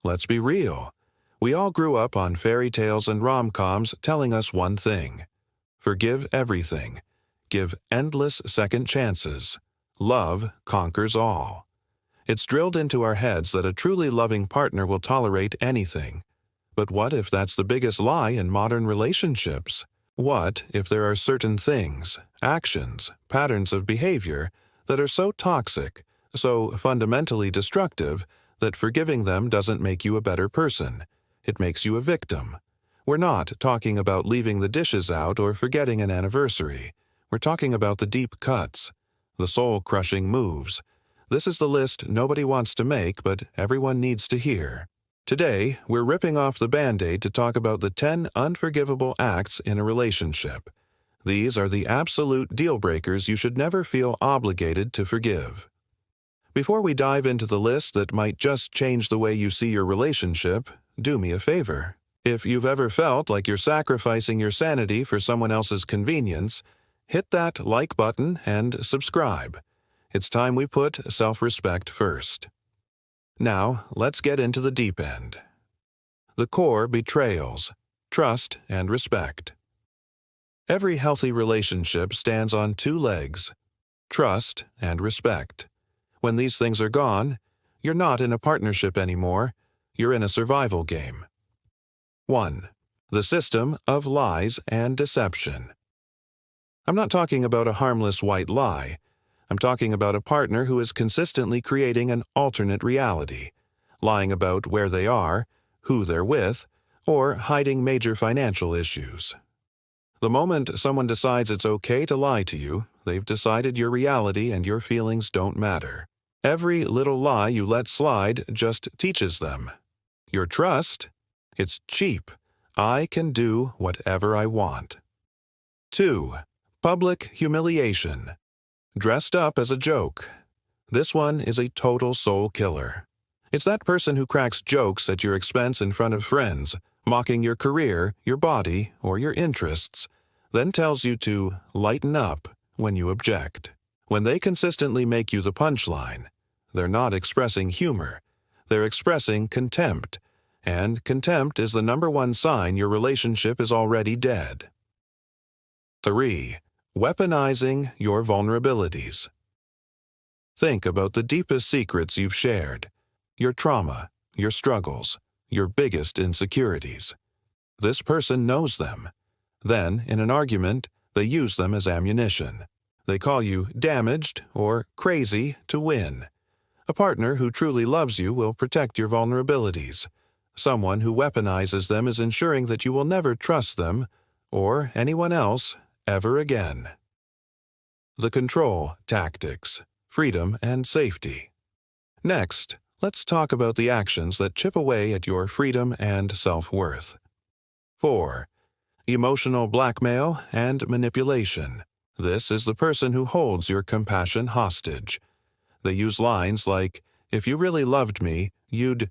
Let's be real. We all grew up on fairy tales and rom-coms telling us one thing: forgive everything. Give endless second chances. Love conquers all. It's drilled into our heads that a truly loving partner will tolerate anything. But what if that's the biggest lie in modern relationships? What if there are certain things, actions, patterns of behavior that are so toxic, so fundamentally destructive, that forgiving them doesn't make you a better person? It makes you a victim. We're not talking about leaving the dishes out or forgetting an anniversary. We're talking about the deep cuts, the soul-crushing moves. This is the list nobody wants to make, but everyone needs to hear. Today, we're ripping off the Band-Aid to talk about the 10 unforgivable acts in a relationship. These are the absolute deal-breakers you should never feel obligated to forgive. Before we dive into the list that might just change the way you see your relationship, do me a favor. If you've ever felt like you're sacrificing your sanity for someone else's convenience, hit that like button and subscribe. It's time we put self-respect first. Now, let's get into the deep end. The core betrayals: trust and respect. Every healthy relationship stands on two legs: trust and respect. When these things are gone, you're not in a partnership anymore, you're in a survival game. 1. The system of lies and deception. I'm not talking about a harmless white lie. I'm talking about a partner who is consistently creating an alternate reality, lying about where they are, who they're with, or hiding major financial issues. The moment someone decides it's okay to lie to you, they've decided your reality and your feelings don't matter. Every little lie you let slide just teaches them. Your trust? It's cheap. I can do whatever I want. 2. Public humiliation. Dressed up as a joke. This one is a total soul killer. It's that person who cracks jokes at your expense in front of friends, mocking your career, your body, or your interests, then tells you to lighten up when you object. When they consistently make you the punchline, they're not expressing humor, they're expressing contempt, and contempt is the #1 sign your relationship is already dead. 3. Weaponizing your vulnerabilities. Think about the deepest secrets you've shared, your trauma, your struggles, your biggest insecurities. This person knows them. Then, in an argument, they use them as ammunition. They call you damaged or crazy to win. A partner who truly loves you will protect your vulnerabilities. Someone who weaponizes them is ensuring that you will never trust them, or anyone else, ever again. The control tactics: freedom and safety. Next, let's talk about the actions that chip away at your freedom and self-worth. 4. Emotional blackmail and manipulation. This is the person who holds your compassion hostage. They use lines like, "If you really loved me, you'd,"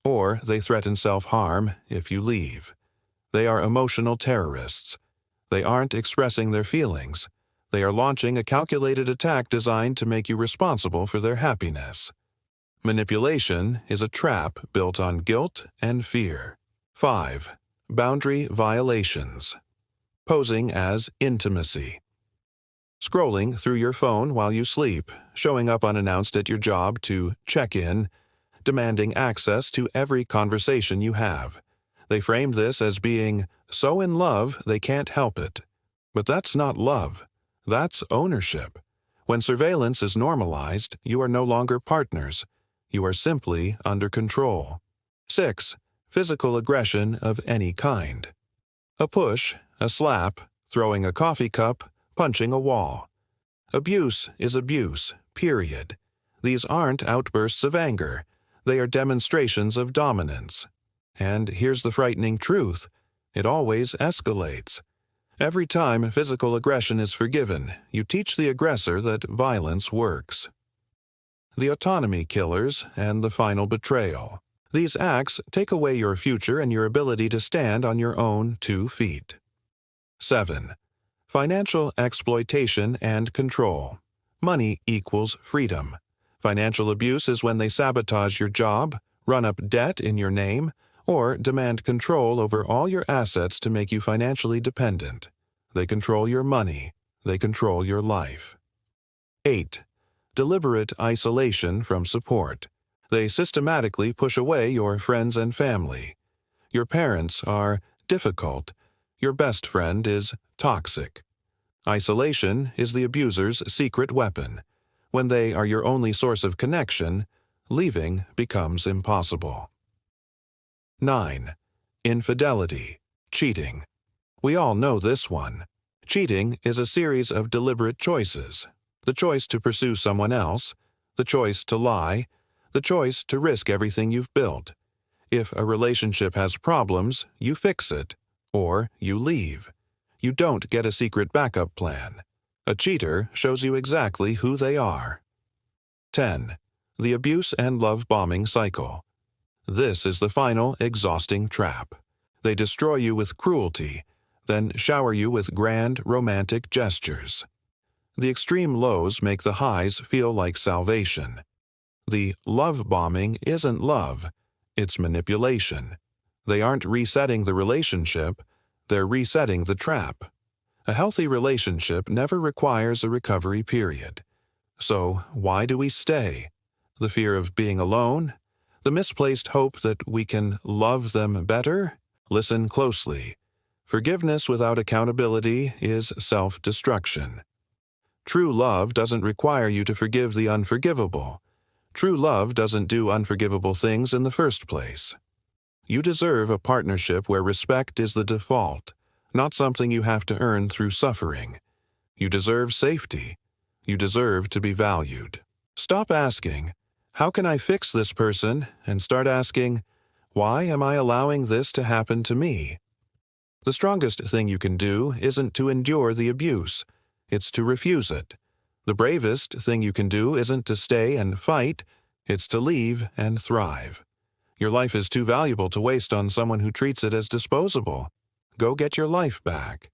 or they threaten self-harm if you leave. They are emotional terrorists. They aren't expressing their feelings. They are launching a calculated attack designed to make you responsible for their happiness. Manipulation is a trap built on guilt and fear. 5. Boundary violations. Posing as intimacy. Scrolling through your phone while you sleep, showing up unannounced at your job to check in, demanding access to every conversation you have. They framed this as being so in love they can't help it. But that's not love. That's ownership. When surveillance is normalized, you are no longer partners. You are simply under control. 6. Physical aggression of any kind. A push, a slap, throwing a coffee cup, punching a wall. Abuse is abuse, period. These aren't outbursts of anger. They are demonstrations of dominance. And here's the frightening truth: it always escalates. Every time physical aggression is forgiven, you teach the aggressor that violence works. The autonomy killers and the final betrayal. These acts take away your future and your ability to stand on your own 2 feet. 7. Financial exploitation and control. Money equals freedom. Financial abuse is when they sabotage your job, run up debt in your name, or demand control over all your assets to make you financially dependent. They control your money. They control your life. 8. Deliberate isolation from support. They systematically push away your friends and family. Your parents are difficult. Your best friend is toxic. Isolation is the abuser's secret weapon. When they are your only source of connection, leaving becomes impossible. 9. Infidelity, cheating. We all know this one. Cheating is a series of deliberate choices. The choice to pursue someone else, the choice to lie, the choice to risk everything you've built. If a relationship has problems, you fix it, or you leave. You don't get a secret backup plan. A cheater shows you exactly who they are. 10. The abuse and love bombing cycle. This is the final, exhausting trap. They destroy you with cruelty, then shower you with grand, romantic gestures. The extreme lows make the highs feel like salvation. The love bombing isn't love, it's manipulation. They aren't resetting the relationship, they're resetting the trap. A healthy relationship never requires a recovery period. So why do we stay? The fear of being alone? The misplaced hope that we can love them better? Listen closely. Forgiveness without accountability is self-destruction. True love doesn't require you to forgive the unforgivable. True love doesn't do unforgivable things in the first place. You deserve a partnership where respect is the default, not something you have to earn through suffering. You deserve safety. You deserve to be valued. Stop asking, "How can I fix this person?" and start asking, "Why am I allowing this to happen to me?" The strongest thing you can do isn't to endure the abuse, it's to refuse it. The bravest thing you can do isn't to stay and fight, it's to leave and thrive. Your life is too valuable to waste on someone who treats it as disposable. Go get your life back.